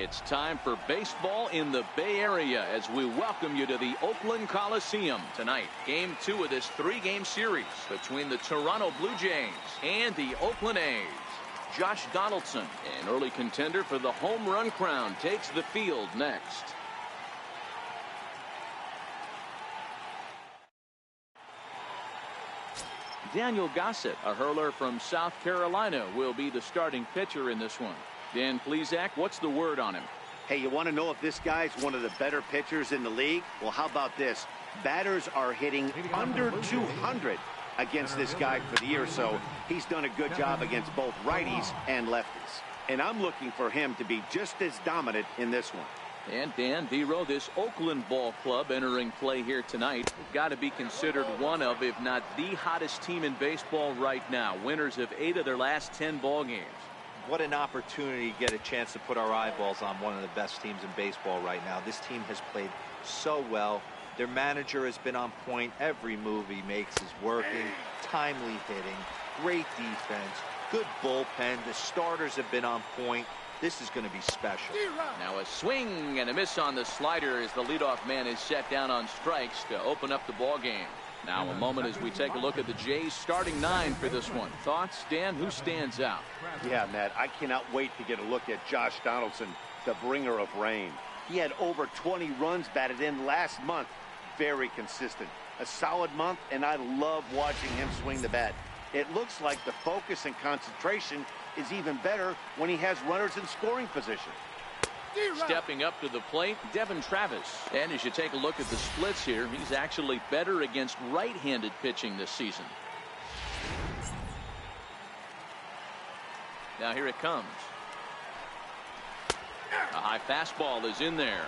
It's time for baseball in the Bay Area as we welcome you to the Oakland Coliseum tonight. Game 2 of this 3-game series between the Toronto Blue Jays and the Oakland A's. Josh Donaldson, an early contender for the home run crown, takes the field next. Daniel Gossett, a hurler from South Carolina, will be the starting pitcher in this one. Dan Plesac, what's the word on him? Hey, you want to know if this guy's one of the better pitchers in the league? Well, how about this? Batters are hitting under 200 against this guy for the year, so he's done a good job against both righties and lefties. And I'm looking for him to be just as dominant in this one. And Dan Vero, this Oakland ball club entering play here tonight, got to be considered one of, if not the hottest team in baseball right now. Winners of 8 of their last 10 ball games. What an opportunity to get a chance to put our eyeballs on one of the best teams in baseball right now. This team has played so well. Their manager has been on point. Every move he makes is working. Timely hitting, great defense, good bullpen. The starters have been on point. This is going to be special. Now a swing and a miss on the slider as the leadoff man is set down on strikes to open up the ball game. Now a moment as we take a look at the Jays starting 9 for this one. Thoughts, Dan? Who stands out? Yeah, Matt, I cannot wait to get a look at Josh Donaldson, the bringer of rain. He had over 20 runs batted in last month. Very consistent. A solid month, and I love watching him swing the bat. It looks like the focus and concentration is even better when he has runners in scoring position. Stepping up to the plate, Devin Travis. And as you take a look at the splits here, he's actually better against right-handed pitching this season. Now here it comes. A high fastball is in there.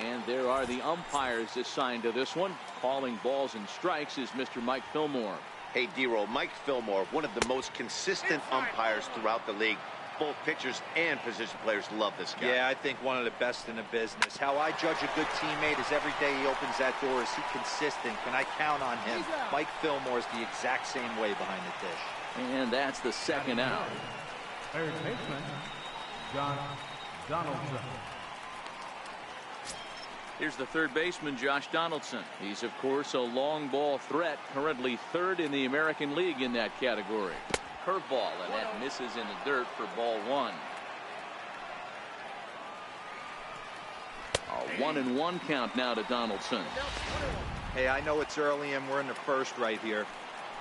And there are the umpires assigned to this one. Calling balls and strikes is Mr. Mike Fillmore. Hey, D-Roll, Mike Fillmore, one of the most consistent umpires throughout the league. Both pitchers and position players love this guy. Yeah, I think one of the best in the business. How I judge a good teammate is every day he opens that door. Is he consistent? Can I count on him? Mike Fillmore is the exact same way behind the dish. And that's the second out. Third baseman, Josh Donaldson. Here's the third baseman, Josh Donaldson. He's, of course, a long ball threat, currently 3rd in the American League in that category. Curveball, and that misses in the dirt for ball 1. A 1-1 count now to Donaldson. Hey, I know it's early and we're in the first right here,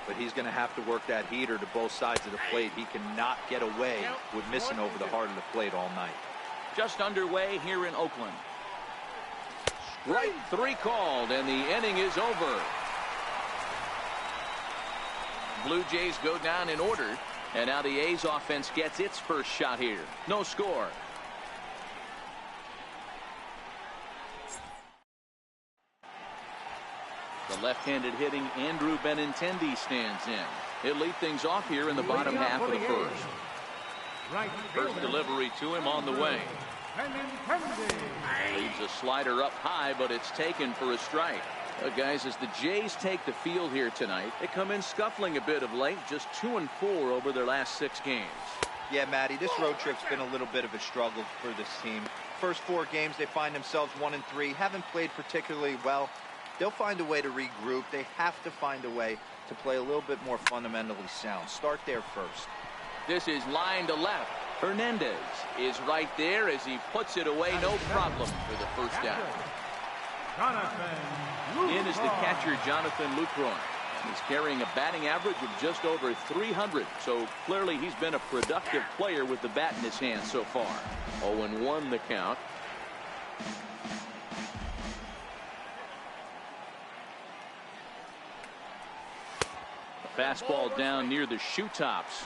but he's going to have to work that heater to both sides of the plate. He cannot get away with missing over the heart of the plate all night. Just underway here in Oakland. Strike 3 called, and the inning is over. Blue Jays go down in order, and now the A's offense gets its first shot here. No score. The left-handed hitting Andrew Benintendi stands in. He'll lead things off here in the bottom half of the first. First delivery to him on the way. Leaves a slider up high, but it's taken for a strike. Guys, as the Jays take the field here tonight, they come in scuffling a bit of late, just 2-4 over their last 6 games. Yeah, Matty, this road trip's been a little bit of a struggle for this team. First 4 games, they find themselves 1-3, haven't played particularly well. They'll find a way to regroup. They have to find a way to play a little bit more fundamentally sound. Start there first. This is line to left. Hernandez is right there as he puts it away, no problem for the first out. In is the catcher, Jonathan Lucroy. He's carrying a batting average of just over 300, so clearly he's been a productive player with the bat in his hand so far. 0-1 the count. A fastball down near the shoe tops.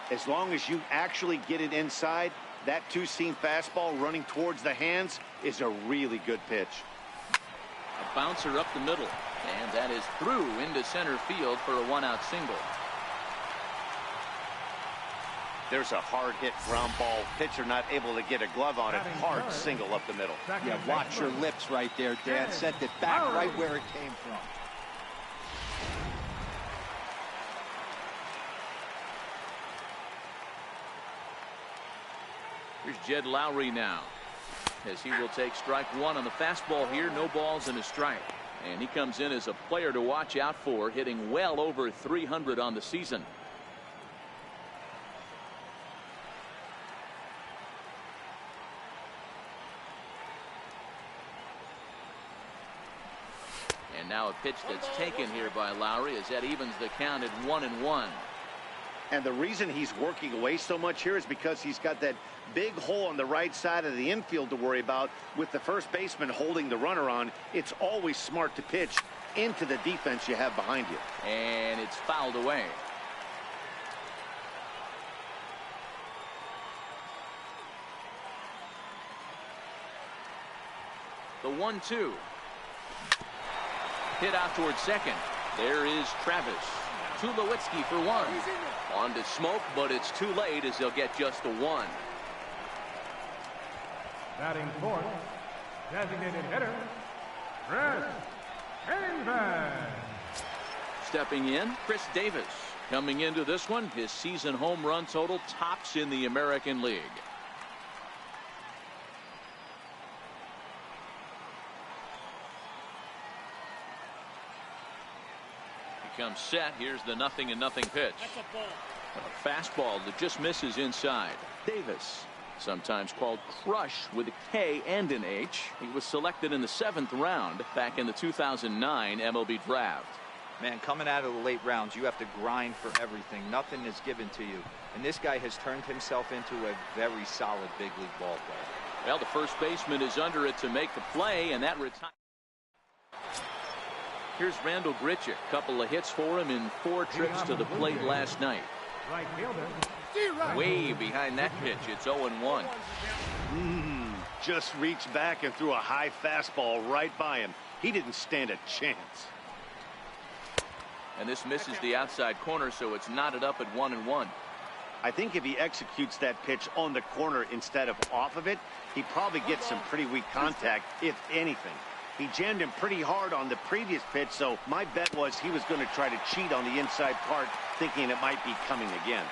As long as you actually get it inside, that 2-seam fastball running towards the hands is a really good pitch. A bouncer up the middle, and that is through into center field for a 1-out single. There's a hard hit ground ball. Pitcher not able to get a glove on it. Hard single up the middle. Yeah, watch your lips right there, Dan. Sent it back right where it came from. Here's Jed Lowry now. as he will take strike one on the fastball here. No balls and a strike. And he comes in as a player to watch out for, hitting well over 300 on the season. And now a pitch that's taken here by Lowry as that evens the count at 1-1. And the reason he's working away so much here is because he's got that big hole on the right side of the infield to worry about. With the first baseman holding the runner on, it's always smart to pitch into the defense you have behind you. And it's fouled away. The 1-2. Hit out towards second. There is Travis. Tulowitzki for one. On to Smoke, but it's too late as they'll get just the one. Batting fourth, designated hitter, Chris Davis. Stepping in, Chris Davis. Coming into this one, his season home run total tops in the American League. Comes set. Here's the 0-0 pitch. A fastball that just misses inside. Davis, sometimes called Crush with a K and an H. He was selected in the 7th round back in the 2009 MLB draft. Man, coming out of the late rounds, you have to grind for everything. Nothing is given to you. And this guy has turned himself into a very solid big league ball player. Well, the first baseman is under it to make the play, and that retires. Here's Randall Grichuk. Couple of hits for him in 4 trips to the plate last night. Right fielder. Way behind that pitch. It's 0-1. Just reached back and threw a high fastball right by him. He didn't stand a chance. And this misses the outside corner, so it's knotted up at 1-1. I think if he executes that pitch on the corner instead of off of it, he probably gets some pretty weak contact, if anything. He jammed him pretty hard on the previous pitch, so my bet was he was going to try to cheat on the inside part, thinking it might be coming again.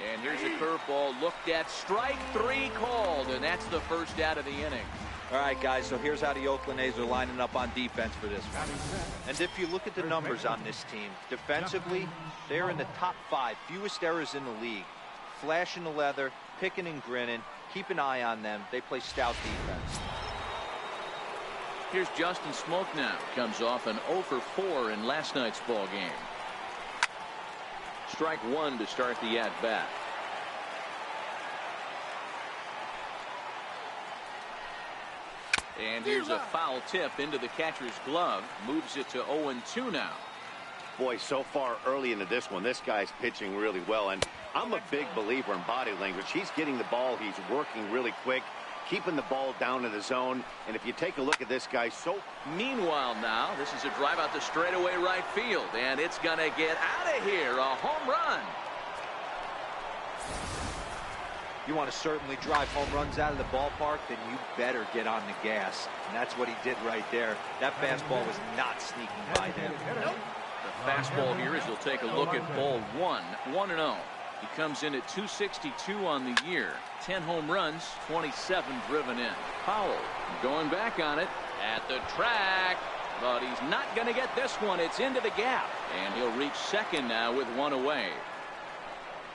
And here's a curveball looked at. Strike 3 called, and that's the first out of the inning. All right, guys, so here's how the Oakland A's are lining up on defense for this one. And if you look at the numbers on this team, defensively, they're in the top 5, fewest errors in the league. Flashing the leather, picking and grinning. Keep an eye on them. They play stout defense. Here's Justin Smoke now. Comes off an 0 for 4 in last night's ball game. Strike 1 to start the at-bat. And here's a foul tip into the catcher's glove. Moves it to 0-2 now. Boy, so far early into this one, this guy's pitching really well. And I'm a big believer in body language. He's getting the ball. He's working really quick, keeping the ball down in the zone. And if you take a look at this guy, Meanwhile now, this is a drive out to straightaway right field. And it's going to get out of here. A home run. You want to certainly drive home runs out of the ballpark, then you better get on the gas. And that's what he did right there. That fastball was not sneaking by him. The fastball here as he'll take a look at ball 1. 1-0. He comes in at 262 on the year. 10 home runs, 27 driven in. Powell going back on it at the track, but he's not going to get this one. It's into the gap, and he'll reach second now with 1 away.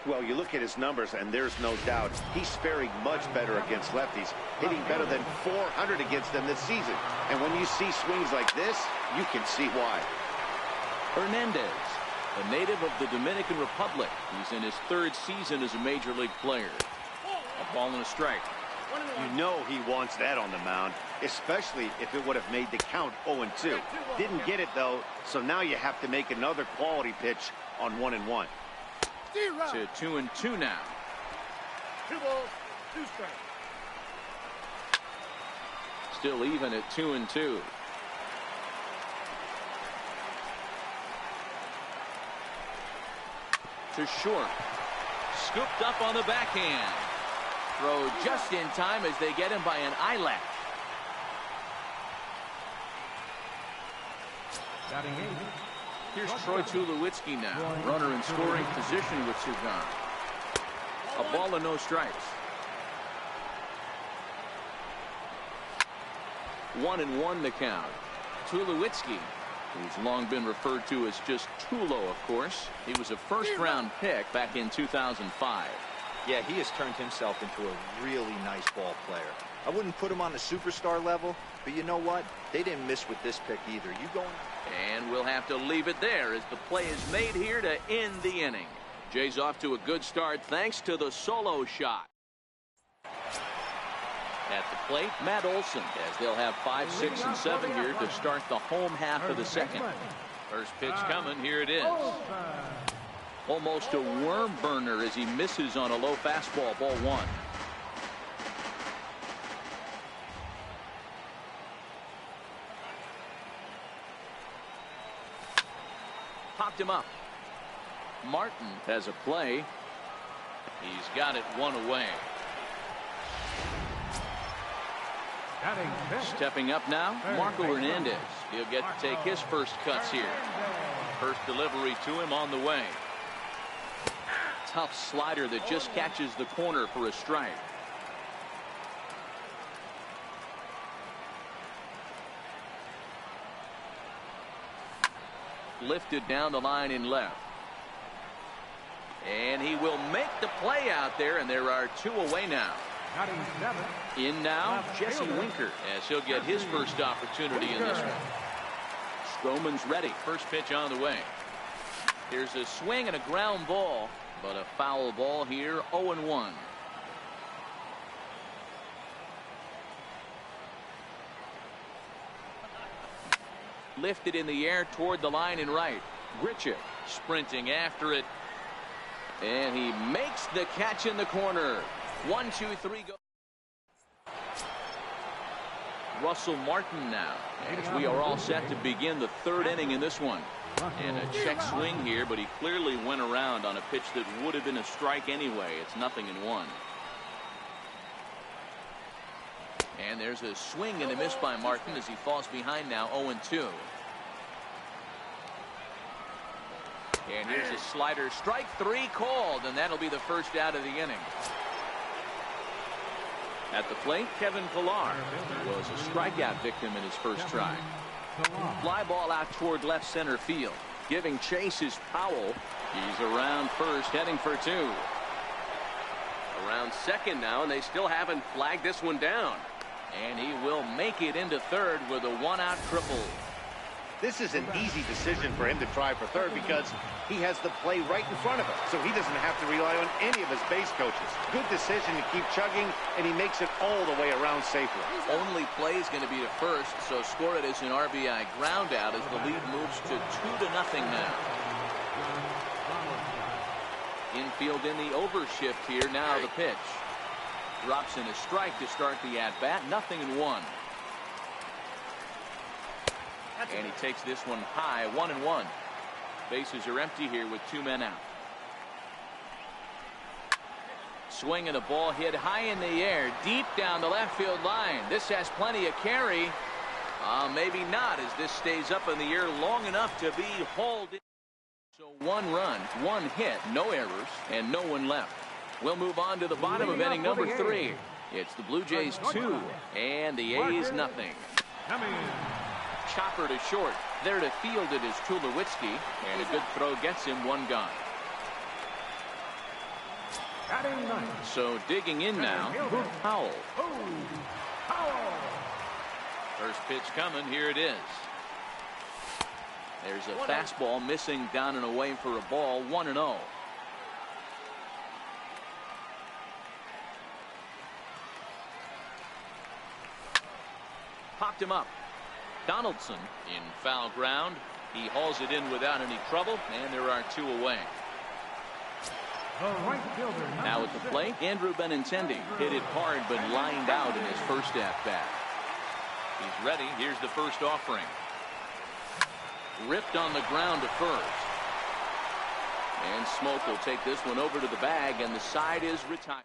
Well, you look at his numbers, and there's no doubt he's faring much better against lefties, hitting better than 400 against them this season. And when you see swings like this, you can see why. Hernandez, a native of the Dominican Republic. He's in his 3rd season as a major league player. A ball and a strike. You know he wants that on the mound, especially if it would have made the count 0-2. Didn't get it, though, so now you have to make another quality pitch on 1-1. To 2-2 now. 2 balls, 2 strikes. Still even at 2-2. To short. Scooped up on the backhand. Throw just in time as they get him by an eyelash. Batting 8. Here's Troy Tulowitzki now. Runner in scoring position with 2 gone. A ball and no strikes. 1-1 the count. Tulowitzki, who's long been referred to as just Tulo, of course. He was a first-round pick back in 2005. Yeah, he has turned himself into a really nice ball player. I wouldn't put him on the superstar level, but you know what? They didn't miss with this pick either. You going? And we'll have to leave it there as the play is made here to end the inning. Jay's off to a good start thanks to the solo shot. At the plate, Matt Olson, as they'll have 5, 6, and 7 here to start the home half of the second. First pitch coming, here it is. Almost a worm burner as he misses on a low fastball, ball 1. Popped him up. Martin has a play. He's got it 1 away. Stepping up now, Marco Hernandez. He'll get to take his first cuts here. First delivery to him on the way. Tough slider that just catches the corner for a strike. Lifted down the line in left. And he will make the play out there, and there are 2 away now. In now, Jesse Winker, as he'll get his first opportunity in this one. Stroman's ready. First pitch on the way. Here's a swing and a ground ball, but a foul ball here, 0-1. Lifted in the air toward the line and right. Grichuk sprinting after it. And he makes the catch in the corner. 1, 2, 3, go. Russell Martin now, as we are all set to begin the 3rd inning in this one. And a check swing here, but he clearly went around on a pitch that would have been a strike anyway. It's 0-1. And there's a swing and a miss by Martin as he falls behind now, 0-2. And here's a slider, strike 3 called, and that'll be the first out of the inning. At the plate, Kevin Pillar was a strikeout victim in his first try. Fly ball out toward left center field. Giving chase is Powell. He's around first, heading for 2. Around second now, and they still haven't flagged this one down. And he will make it into 3rd with a 1-out triple. This is an easy decision for him to try for 3rd because he has the play right in front of him, so he doesn't have to rely on any of his base coaches. Good decision to keep chugging, and he makes it all the way around safely. Only play is going to be to first, so score it as an RBI ground out as the lead moves to 2-0 now. Infield in the overshift here. Now the pitch. Drops in a strike to start the at-bat. 0-1. And he takes this one high. 1-1. Bases are empty here with 2 men out. Swing and a ball hit high in the air, deep down the left field line. This has plenty of carry. Maybe not, as this stays up in the air long enough to be hauled in. So 1 run, 1 hit, no errors, and no one left. We'll move on to the bottom of inning number 3. It's the Blue Jays 2 and the A's 0. Chopper to short. There to field it is Tulowitzki, and a good throw gets him 1 gone. So digging in now, Powell. First pitch coming. Here it is. There's a fastball missing down and away for a ball. 1-0. Popped him up. Donaldson in foul ground. He hauls it in without any trouble, and there are 2 away. Now at the plate, Andrew Benintendi hit it hard but lined out in his first at-bat. He's ready. Here's the first offering. Ripped on the ground to first. And Smoke will take this one over to the bag, and the side is retired.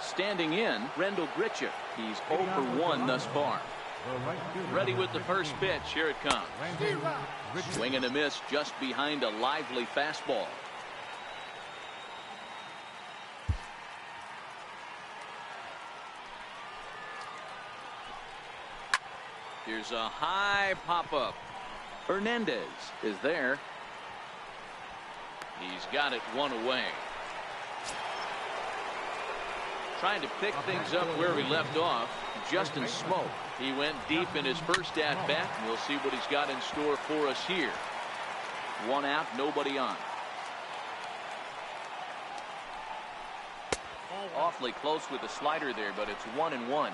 Standing in, Rendell Grichuk. He's 0 for 1 thus far. Ready with the first pitch. Here it comes. Swing and a miss just behind a lively fastball. Here's a high pop-up. Hernandez is there. He's got it one away. Trying to pick things up where he left off. Justin Smoke. He went deep in his first at-bat. We'll see what he's got in store for us here. One out, nobody on. Awfully close with the slider there, but it's 1-1.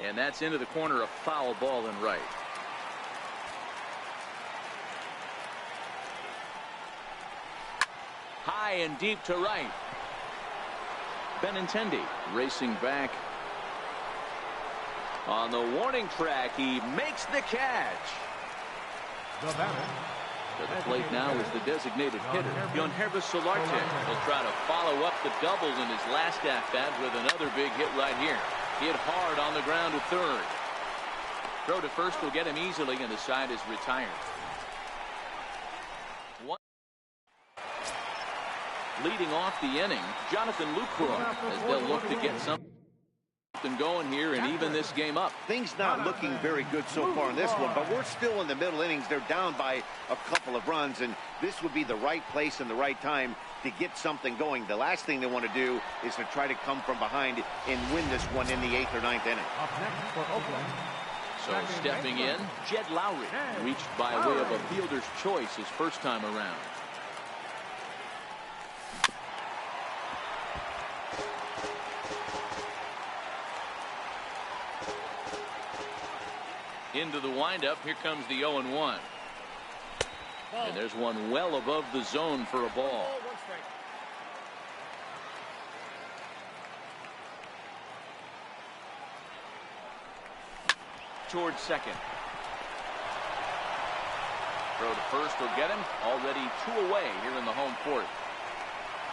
And that's into the corner, a foul ball and right. High and deep to right. Benintendi racing back. On the warning track, he makes the catch. To the plate now is the designated hitter, Yonhervis Solarte. He'll try to follow up the double in his last at-bat with another big hit right here. Hit hard on the ground to third. Throw to first will get him easily, and the side is retired. Leading off the inning, Jonathan Lucroy, as they'll look to get something going here and even this game up. Things not looking very good so far in this one, but we're still in the middle innings. They're down by a couple of runs, and this would be the right place and the right time to get something going. The last thing they want to do is to try to come from behind and win this one in the 8th or 9th inning. Up next for Oakland. So stepping in, Jed Lowry, reached by way of a fielder's choice his first time around. Into the windup, here comes the 0-1. And there's one well above the zone for a ball. Towards second. Throw to first will get him. Already 2 away here in the home court.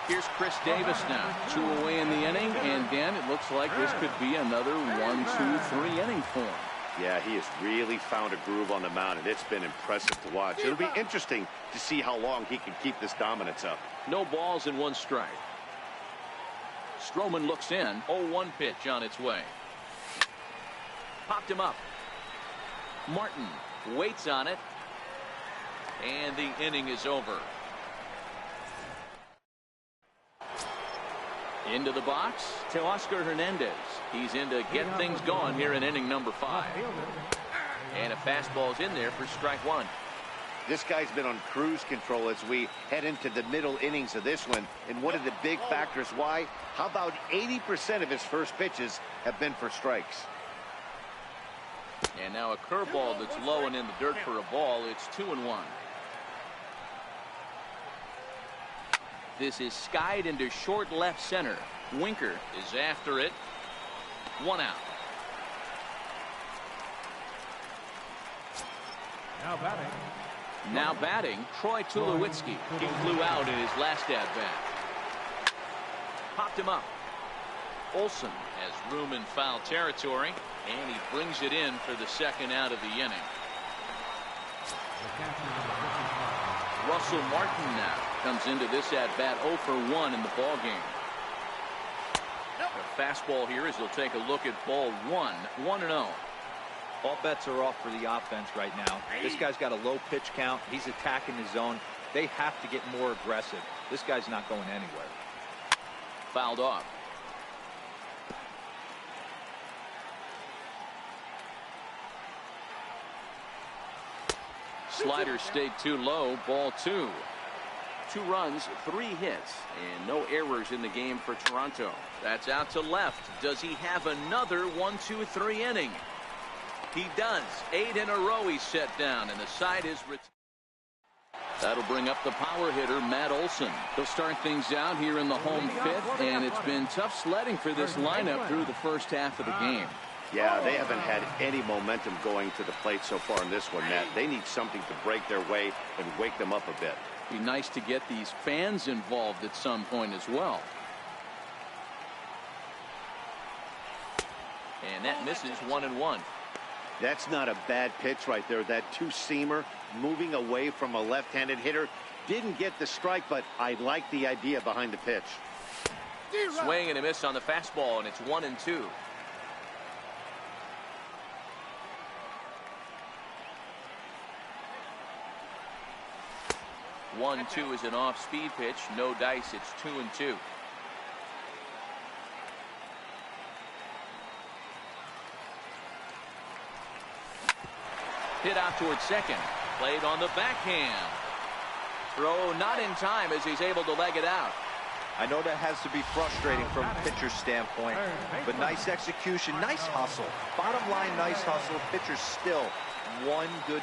Here's Chris Davis now. 2 away in the inning. And Dan, it looks like this could be another 1, 2, 3 inning for him. Yeah, he has really found a groove on the mound, and it's been impressive to watch. It'll be interesting to see how long he can keep this dominance up. No balls and 1 strike. Stroman looks in. 0-1 pitch on its way. Popped him up. Martin waits on it. And the inning is over. Into the box, Teoscar Hernandez. He's in to get things going here in inning number 5. And a fastball's in there for strike 1. This guy's been on cruise control as we head into the middle innings of this one. And one of the big factors why, how about 80% of his first pitches have been for strikes? And now a curveball that's low and in the dirt for a ball. It's 2-1. This is skied into short left center. Winker is after it. 1 out. Now batting, Troy Tulowitzki. He flew out in his last at-bat. Popped him up. Olsen has room in foul territory, and he brings it in for the 2nd out of the inning. Russell Martin now comes into this at-bat 0 for 1 in the ball game. A fastball here as he'll take a look at ball 1, 1-0. All bets are off for the offense right now. This guy's got a low pitch count. He's attacking the zone. They have to get more aggressive. This guy's not going anywhere. Fouled off. Slider stayed too low. Ball 2. 2 runs, 3 hits, and no errors in the game for Toronto. That's out to left. Does he have another 1, 2, 3 inning? He does. 8 in a row he's set down, and the side is retired. That'll bring up the power hitter, Matt Olson. He'll start things out here in the home 5th, and it's been tough sledding for this lineup through the first half of the game. Yeah, they haven't had any momentum going to the plate so far in this one, Matt. They need something to break their way and wake them up a bit. Be nice to get these fans involved at some point as well. And that misses 1-1. That's not a bad pitch right there. That 2-seamer moving away from a left-handed hitter. Didn't get the strike, but I like the idea behind the pitch. Swing and a miss on the fastball, and it's 1-2. 1-2 is an off-speed pitch. No dice. It's 2-2. Hit out towards second. Played on the backhand. Throw not in time as he's able to leg it out. I know that has to be frustrating from a pitcher's standpoint, but nice execution, nice hustle. Bottom line, nice hustle. Pitcher's still one good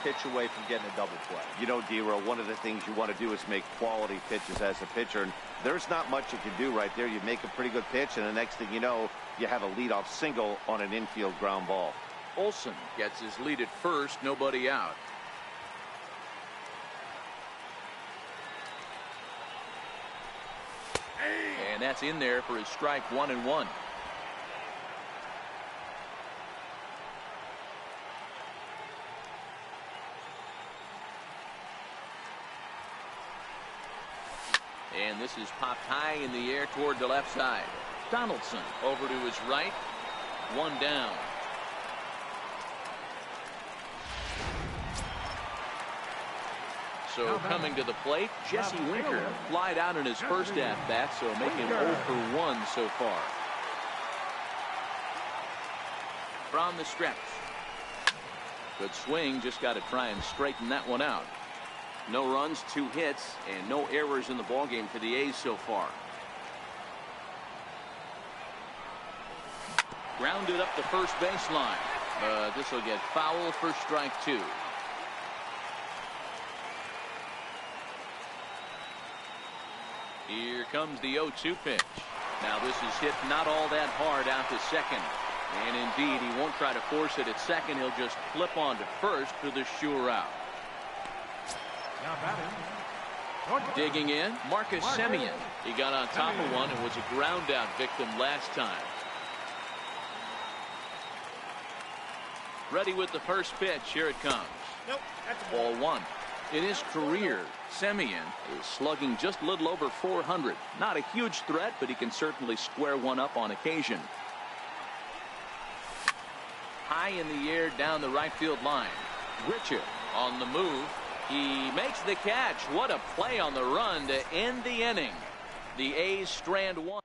pitch away from getting a double play. You know, D-Row, one of the things you want to do is make quality pitches as a pitcher, and there's not much you can do right there. You make a pretty good pitch, and the next thing you know, you have a leadoff single on an infield ground ball. Olsen gets his lead at first, nobody out. And that's in there for his strike, 1-1. And this is popped high in the air toward the left side. Donaldson over to his right. One down. So coming to the plate, Jesse Winker flied out in his first at-bat, so making 0 for 1 so far. From the stretch. Good swing, just got to try and straighten that one out. No runs, 2 hits, and no errors in the ballgame for the A's so far. Grounded up the first baseline, but this will get foul for strike 2. Here comes the 0-2 pitch. Now this is hit not all that hard out to second. And indeed, he won't try to force it at second. He'll just flip on to first for the sure out. Now batting. Digging in, Marcus Semien. He got on top of one and was a ground out victim last time. Ready with the first pitch. Here it comes. Nope, that's a Ball 1. In his career, Semien is slugging just a little over 400. Not a huge threat, but he can certainly square one up on occasion. High in the air down the right field line. Richard on the move. He makes the catch. What a play on the run to end the inning. The A's strand 1.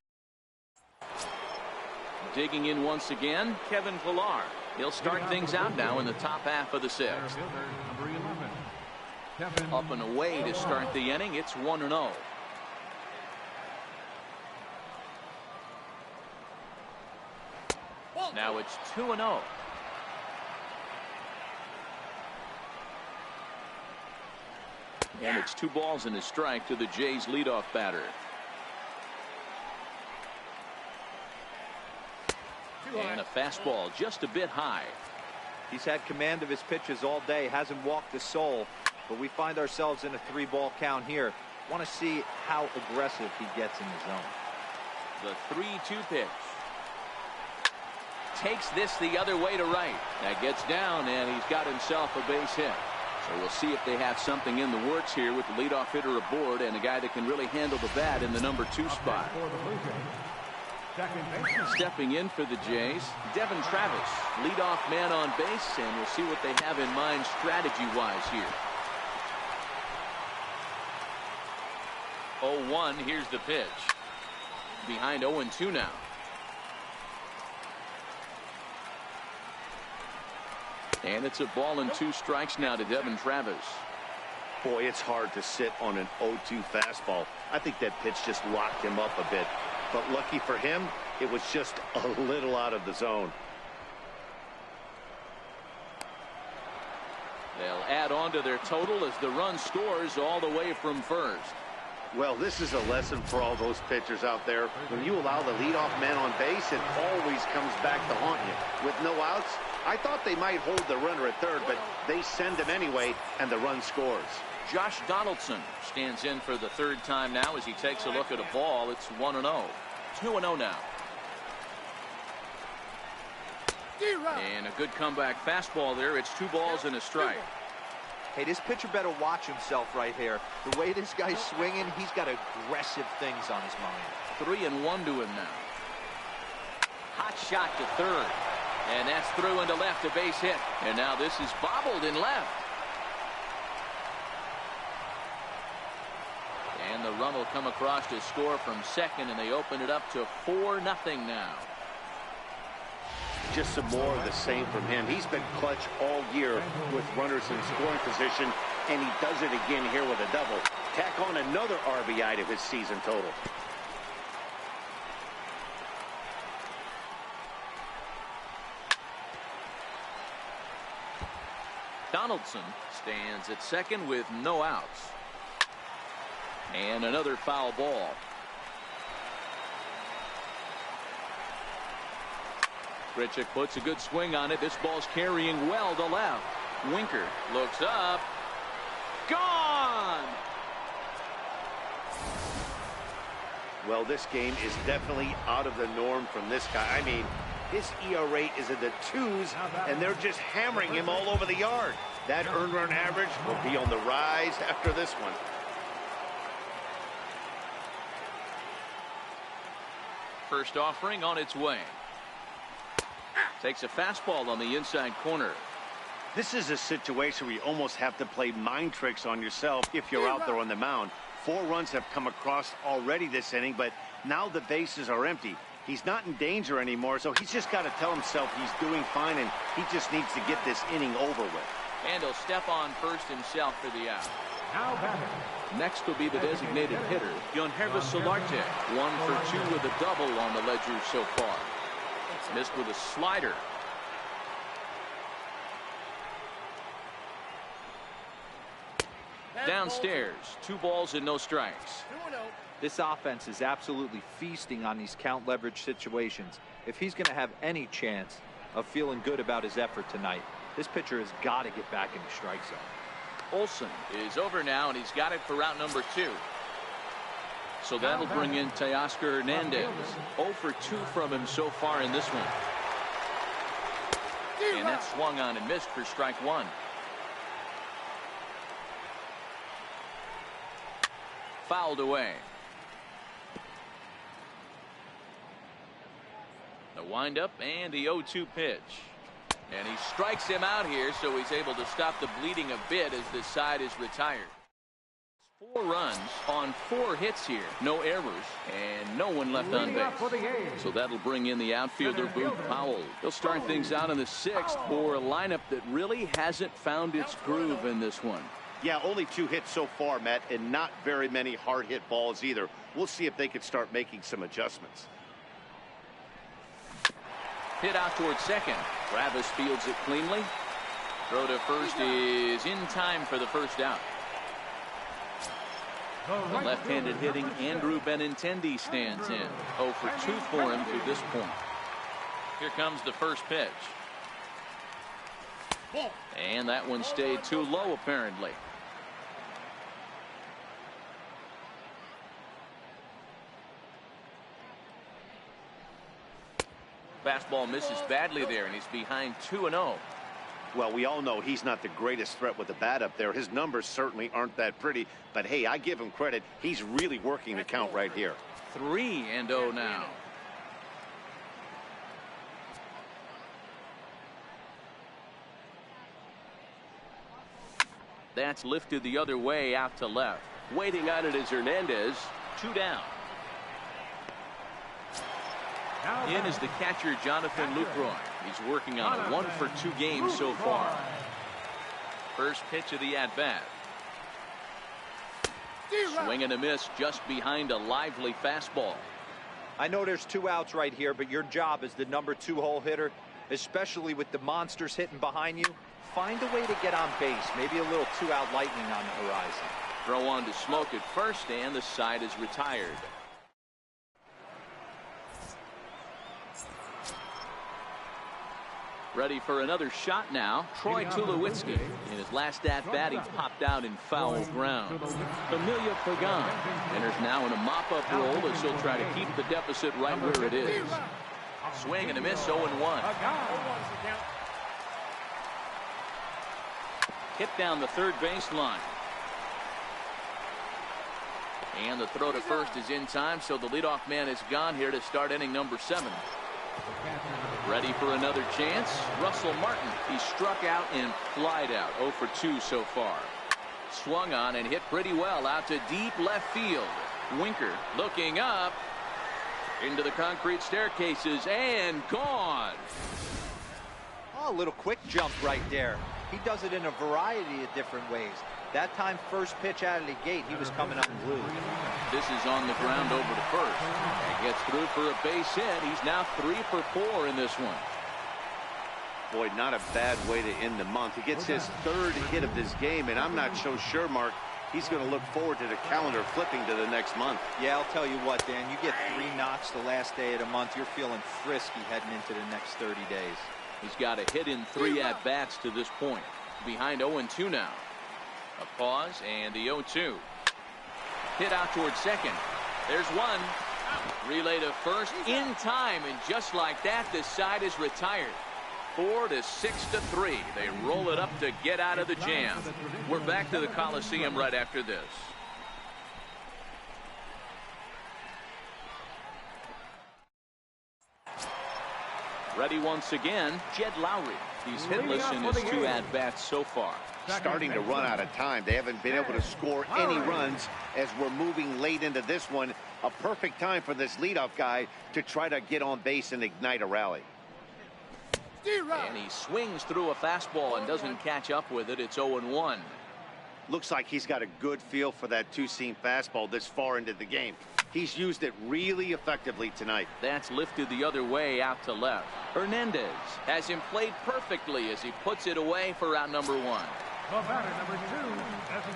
Digging in once again, Kevin Pillar. He'll start things out now in the top half of the 6th. Number 11. Up and away to start the inning. It's 1-0. Now it's 2-0. And it's 2 balls and a strike to the Jays leadoff batter. And a fastball just a bit high. He's had command of his pitches all day, hasn't walked a soul, but we find ourselves in a 3-ball count here. Want to see how aggressive he gets in the zone. The 3-2 pitch. Takes this the other way to right. That gets down, and he's got himself a base hit. So we'll see if they have something in the works here with the leadoff hitter aboard and a guy that can really handle the bat in the number 2 spot. Stepping in for the Jays, Devin Travis, leadoff man on base, and we'll see what they have in mind strategy-wise here. 0-1, here's the pitch. Behind 0-2 now. And it's a ball and 2 strikes now to Devin Travis. Boy, it's hard to sit on an 0-2 fastball. I think that pitch just locked him up a bit. But lucky for him, it was just a little out of the zone. They'll add on to their total as the run scores all the way from first. Well, this is a lesson for all those pitchers out there. When you allow the leadoff man on base, it always comes back to haunt you. With no outs, I thought they might hold the runner at third, but they send him anyway, and the run scores. Josh Donaldson stands in for the 3rd time now as he takes a look at a ball. It's 1-0. 2-0 now. And a good comeback fastball there. It's 2 balls and a strike. Hey, this pitcher better watch himself right here. The way this guy's swinging, he's got aggressive things on his mind. 3-1 to him now. Hot shot to third. And that's through into left, a base hit. And now this is bobbled in left. And the run will come across to score from second, and they open it up to 4-0 now. Just some more of the same from him. He's been clutch all year with runners in scoring position, and he does it again here with a double. Tack on another RBI to his season total. Donaldson stands at second with no outs. And another foul ball. Grichuk puts a good swing on it. This ball's carrying well to left. Winker looks up. Gone! Well, this game is definitely out of the norm from this guy. I mean, his ERA is in the 2s, and they're just hammering him all over the yard. That earned run average will be on the rise after this one. First offering on its way. Takes a fastball on the inside corner. This is a situation where you almost have to play mind tricks on yourself if you're out there on the mound. 4 runs have come across already this inning, but now the bases are empty. He's not in danger anymore, so he's just got to tell himself he's doing fine, and he just needs to get this inning over with. And he'll step on first himself for the out. Now batting. Next will be the designated hitter, Yonhervis Solarte. 1 for 2 with a double on the ledger so far. Missed with a slider. Downstairs, 2 balls and no strikes. 2-0. This offense is absolutely feasting on these count leverage situations. If he's going to have any chance of feeling good about his effort tonight, this pitcher has got to get back in the strike zone. Olsen is over now, and he's got it for out number 2. So that'll bring in Teoscar Hernandez. 0 for 2 from him so far in this one. And that swung on and missed for strike 1. Fouled away. The windup and the 0-2 pitch. And he strikes him out here, so he's able to stop the bleeding a bit as this side is retired. 4 runs on 4 hits here. No errors and no one left on base. So that'll bring in the outfielder, Boog Powell. He'll start things out in the 6th for a lineup that really hasn't found its groove in this one. Yeah, only 2 hits so far, Matt, and not very many hard hit balls either. We'll see if they can start making some adjustments. Hit out towards second. Travis fields it cleanly. Throw to first is in time for the first out. The left-handed hitting Andrew Benintendi stands in. 0 for 2 for him to this point. Here comes the first pitch. And that one stayed too low apparently. Fastball misses badly there, and he's behind 2-0. Well, we all know he's not the greatest threat with the bat up there. His numbers certainly aren't that pretty, but hey, I give him credit. He's really working the count right here. 3-0 now. That's lifted the other way out to left. Waiting on it is Hernandez. 2 down. In is the catcher, Jonathan Lucroy. He's working on a 1 for 2 game so far. First pitch of the at-bat. Swing and a miss just behind a lively fastball. I know there's 2 outs right here, but your job as the number 2 hole hitter, especially with the monsters hitting behind you, find a way to get on base. Maybe a little 2-out lightning on the horizon. Throw on to Smoke at first, and the side is retired. Ready for another shot now. Troy Tulowitzki. In his last at-bat, he popped out in foul ground. Familia Pagan enters now in a mop-up role as he'll try to keep the deficit right where it is. Swing and a miss, 0-1. Hit down the third baseline. And the throw to first is in time, so the leadoff man is gone here to start inning number 7. Ready for another chance. Russell Martin. He struck out and flied out. 0 for 2 so far. Swung on and hit pretty well out to deep left field. Winker looking up into the concrete staircases and gone. Oh, a little quick jump right there. He does it in a variety of different ways. That time, first pitch out of the gate, he was coming up blue. This is on the ground over to first. And gets through for a base hit. He's now 3 for 4 in this one. Boy, not a bad way to end the month. He gets his 3rd hit of this game, and I'm not so sure, Mark, he's going to look forward to the calendar flipping to the next month. Yeah, I'll tell you what, Dan, you get 3 knocks the last day of the month, you're feeling frisky heading into the next 30 days. He's got a hit in 3 at-bats to this point. Behind 0-2 now. A pause and the 0-2. Hit out towards second. There's one. Relay to first in time, and just like that, the side is retired. 4 to 6 to 3. They roll it up to get out of the jam. We're back to the Coliseum right after this. Ready once again, Jed Lowry. He's hitless in his 2 at-bats so far. Starting to run out of time. They haven't been able to score any runs as we're moving late into this one. A perfect time for this leadoff guy to try to get on base and ignite a rally. And he swings through a fastball and doesn't catch up with it. It's 0-1. Looks like he's got a good feel for that two-seam fastball this far into the game. He's used it really effectively tonight. That's lifted the other way out to left. Hernandez has him played perfectly as he puts it away for out number 1.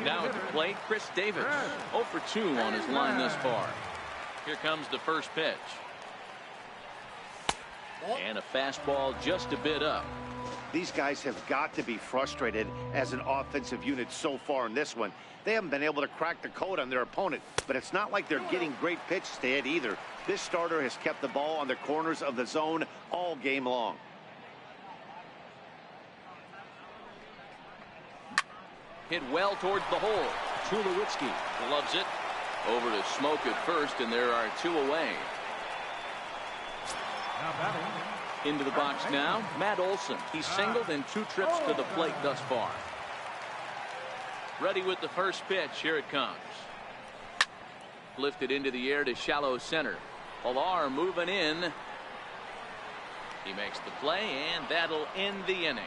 Now at the plate, Chris Davis. 0 for 2 on his line thus far. Here comes the first pitch. And a fastball just a bit up. These guys have got to be frustrated as an offensive unit so far in this one. They haven't been able to crack the code on their opponent, but it's not like they're getting great pitches to hit either. This starter has kept the ball on the corners of the zone all game long. Hit well towards the hole. Tulowitzki loves it. Over to Smoke at first, and there are 2 away. Into the box now, Matt Olson. He's singled in 2 trips to the plate thus far. Ready with the first pitch. Here it comes. Lifted into the air to shallow center. Pilar moving in. He makes the play, and that'll end the inning.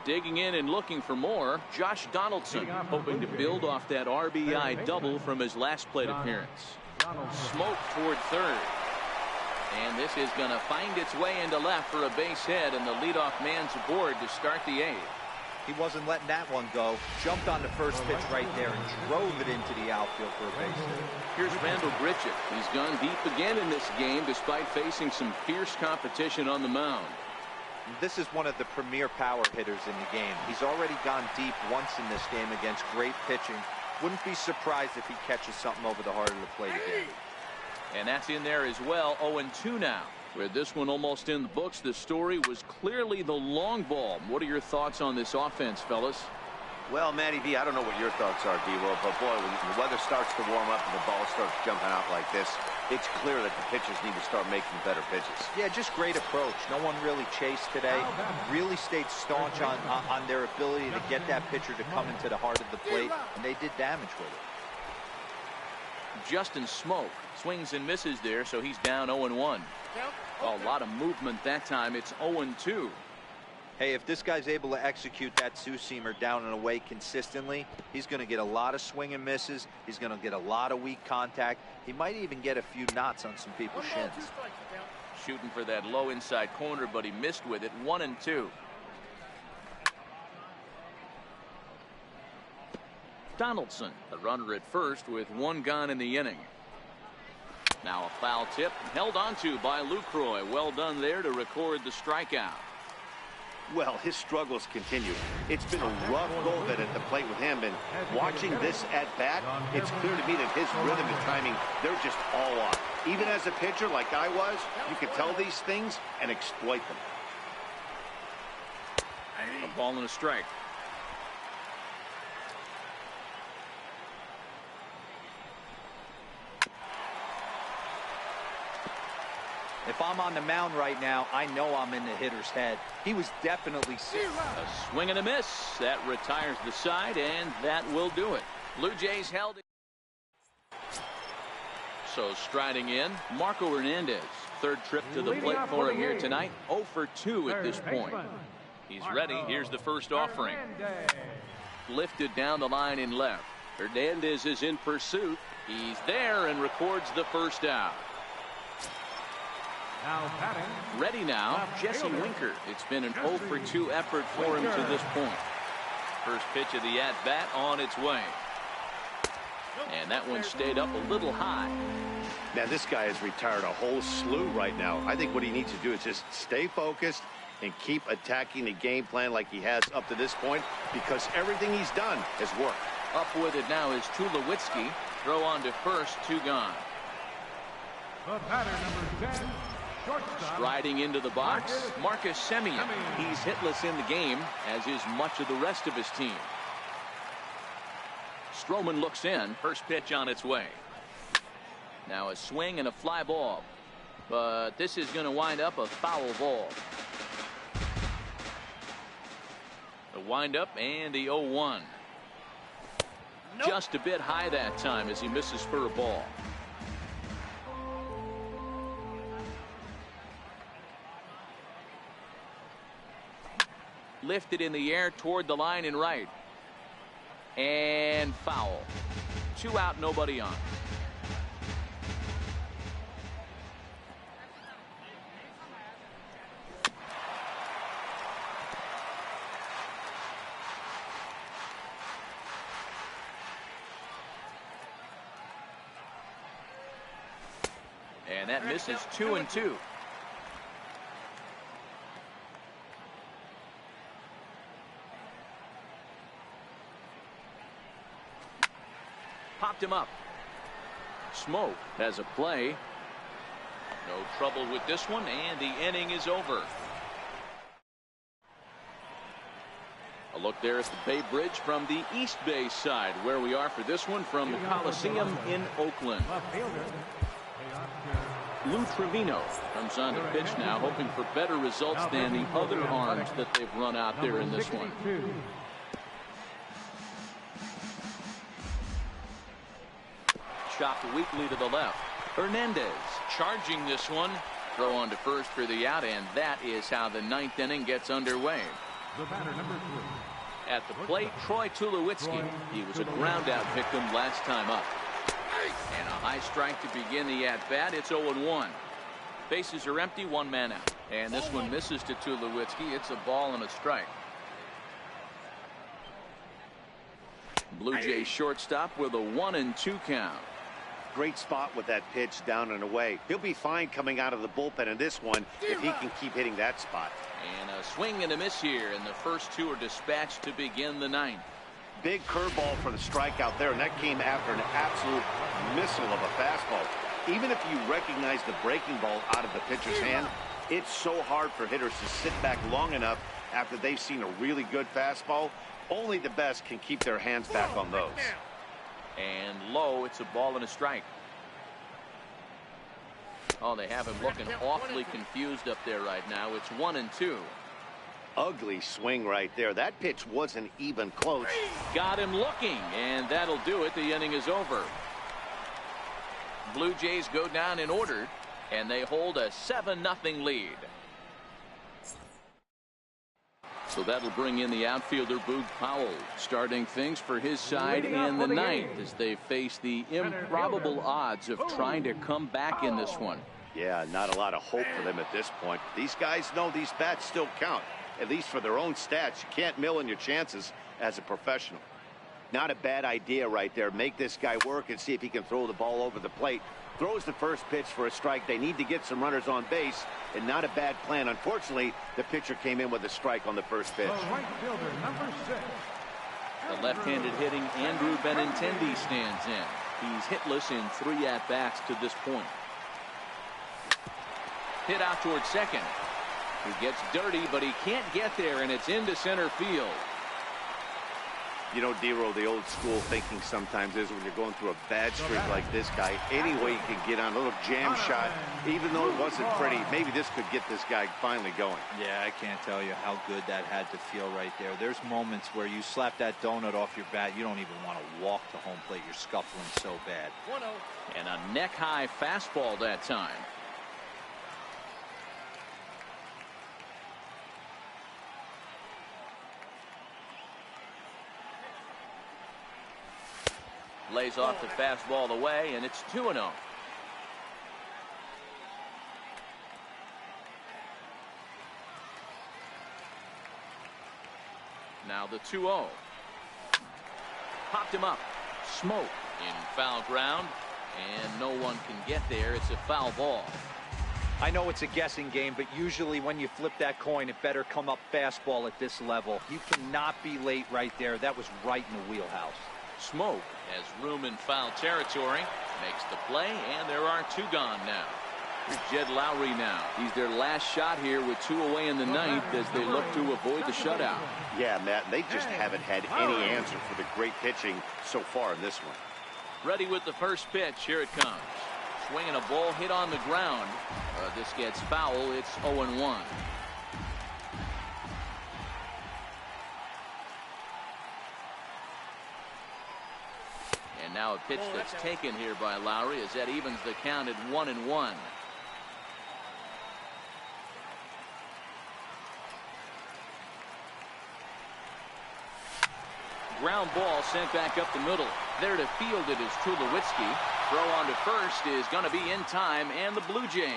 Digging in and looking for more, Josh Donaldson, hoping to build off that RBI double from his last plate appearance. Smoke toward third. And this is going to find its way into left for a base hit, and the leadoff man's aboard to start the 8th. He wasn't letting that one go. Jumped on the first pitch right there and drove it into the outfield for a base hit. Here's Randall Grichuk. He's gone deep again in this game despite facing some fierce competition on the mound. This is one of the premier power hitters in the game. He's already gone deep once in this game against great pitching. Wouldn't be surprised if he catches something over the heart of the plate again. And that's in there as well. 0-2 now. With this one almost in the books, the story was clearly the long ball. What are your thoughts on this offense, fellas? Well, Matty V, I don't know what your thoughts are, D-Roll, but boy, when the weather starts to warm up and the ball starts jumping out like this, it's clear that the pitchers need to start making better pitches. Yeah, just great approach. No one really chased today. Really stayed staunch on their ability to get that pitcher to come into the heart of the plate, and they did damage with it. Justin Smoke swings and misses there, so he's down 0-1. A lot of movement that time. It's 0-2. Hey, if this guy's able to execute that two-seamer down and away consistently, he's going to get a lot of swing and misses. He's going to get a lot of weak contact. He might even get a few knots on some people's shins. Shooting for that low inside corner, but he missed with it. 1-2. Donaldson, the runner at first with 1 gone in the inning. Now a foul tip held onto by Lucroy. Well done there to record the strikeout. Well, his struggles continue. It's been a rough go of it at the plate with him, and watching this at bat, it's clear to me that his rhythm and timing, they're just all off. Even as a pitcher like I was, you can tell these things and exploit them. A ball and a strike. If I'm on the mound right now, I know I'm in the hitter's head. He was definitely sick. A swing and a miss. That retires the side, and that will do it. Blue Jays held it. So striding in, Marco Hernandez. Third trip to the plate for him here tonight. 0 for 2 at this point. He's ready. Here's the first offering. Lifted down the line in left. Hernandez is in pursuit. He's there and records the first out. Now batting. Ready now, Jesse Winker. It's been an 0 for 2 effort for him to this point. First pitch of the at-bat on its way. And that one stayed up a little high. Man, this guy has retired a whole slew right now. I think what he needs to do is just stay focused and keep attacking the game plan like he has up to this point, because everything he's done has worked. Up with it now is Tulowitzki. Throw on to first, 2 gone. The batter, number 10. Shortstop. Striding into the box, Marcus Semien. He's hitless in the game, as is much of the rest of his team. Stroman looks in. First pitch on its way. Now a swing and a fly ball. But this is going to wind up a foul ball. The windup and the 0-1. Nope. Just a bit high that time as he misses for a ball. Lifted in the air toward the line and right. And foul. 2 out, nobody on. And that misses 2-2. Popped him up. Smoke has a play. No trouble with this one, and the inning is over. A look there at the Bay Bridge from the East Bay side, where we are for this one from the Coliseum in Oakland. Lou Trevino comes on the pitch now, hoping for better results than the other arms that they've run out there in this one. Chopped weakly to the left. Hernandez charging this one. Throw on to first for the out, and that is how the 9th inning gets underway. The batter, number 3. At the plate, Troy Tulowitzki. He was a ground out victim last time up. And a high strike to begin the at-bat. It's 0-1. Bases are empty, 1 man out. And this one misses to Tulowitzki. It's a ball and a strike. Blue Jays shortstop with a 1-2 count. Great spot with that pitch down and away. He'll be fine coming out of the bullpen in this one if he can keep hitting that spot. And a swing and a miss here, and the first 2 are dispatched to begin the 9th. Big curveball for the strikeout there, and that came after an absolute missile of a fastball. Even if you recognize the breaking ball out of the pitcher's hand, it's so hard for hitters to sit back long enough after they've seen a really good fastball. Only the best can keep their hands back on those. And low, it's a ball and a strike. Oh, they have him looking awfully confused up there right now. It's 1-2. Ugly swing right there. That pitch wasn't even close. Got him looking, and that'll do it. The inning is over. Blue Jays go down in order, and they hold a 7-0 lead. So that'll bring in the outfielder Boog Powell, starting things for his side in the 9th as they face the improbable odds of trying to come back in this one. Yeah, not a lot of hope for them at this point. These guys know these bats still count, at least for their own stats. You can't mill in your chances as a professional. Not a bad idea right there. Make this guy work and see if he can throw the ball over the plate. Throws the first pitch for a strike. They need to get some runners on base, and not a bad plan. Unfortunately, the pitcher came in with a strike on the first pitch. The right fielder, number 6. The left-handed hitting Andrew Benintendi stands in. He's hitless in 3 at-bats to this point. Hit out towards second. He gets dirty, but he can't get there, and it's into center field. You know, Dero, the old school thinking sometimes is when you're going through a bad streak like this guy, any way you can get on a little jam shot, even though it wasn't pretty, maybe this could get this guy finally going. Yeah, I can't tell you how good that had to feel right there. There's moments where you slap that donut off your bat, you don't even want to walk to home plate. You're scuffling so bad. 1-0. And a neck-high fastball that time. Lays off the fastball away, and it's 2-0. Now the 2-0. Popped him up. Smoke in foul ground, and no one can get there. It's a foul ball. I know it's a guessing game, but usually when you flip that coin, it better come up fastball at this level. You cannot be late right there. That was right in the wheelhouse. Smoke has room in foul territory, makes the play, and there are 2 gone now. Here's Jed Lowry now. He's their last shot here with 2 away in the ninth as they look to avoid the shutout. Yeah, Matt, they just haven't had any answer for the great pitching so far in this one. Ready with the first pitch. Here it comes. Swinging a ball hit on the ground. This gets foul. It's 0-1. And now a pitch that's taken here by Lowry as that evens the count at 1-1. Ground ball sent back up the middle. There to field it is Tulowitzki. Throw on to first is going to be in time, and the Blue Jays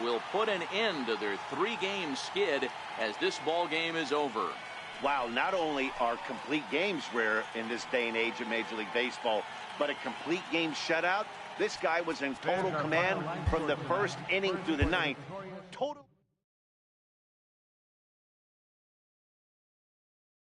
will put an end to their 3-game skid as this ball game is over. Wow, not only are complete games rare in this day and age of Major League Baseball, but a complete game shutout. This guy was in total command from the first inning through the ninth. Total.